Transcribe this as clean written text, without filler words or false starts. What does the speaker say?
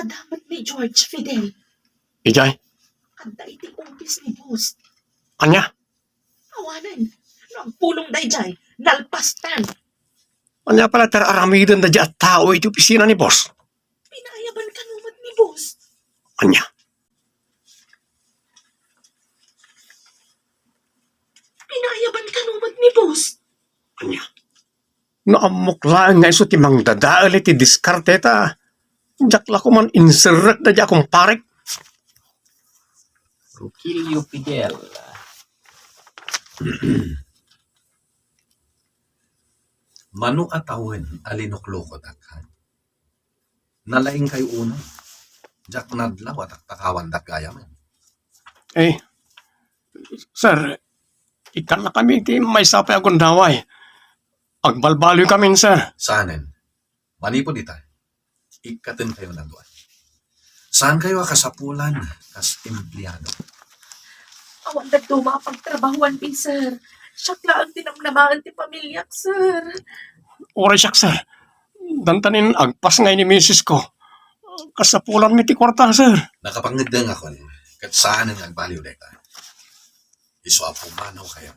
Adamat ni George Fidel. Ijay, Anda iti umpis ni boss. anya? Awanan. Nagpulong dayjay. Nalpastan. Anya pala aramidan da at tao iti opisina ni boss. Pinayaban kanumat ni boss. Anya? Pinayaban kanumat ni boss. Anya? Naamuklaan nga iso ti mang dadaal iti diskarte ta. Jakla ko man inserret da di akong parek. Rutilio Fidel. Manu atawen alinuklukot akhan. Nalaing kayo una. Jak nadlaw at takawan dak gaya man. Eh, sir, ikan na kami ti may sapay akong daway. Agbalbaloy kami, sir. Saanen? Manipo dita. Ikatin kayo na doon. Saan kayo kasapulan kas empleyado? Awan na dumapagtrabahuan, pin, sir. Siyakla ang tinamnamaan ti pamilyak, sir. Ore siyak, sir. Dantanin agpas ngay ni misis ko. Kasapulan mi ti kwarta, sir. Nakapangideng ako kat saan ang agbaliw deka. Iso apumanaw kayo.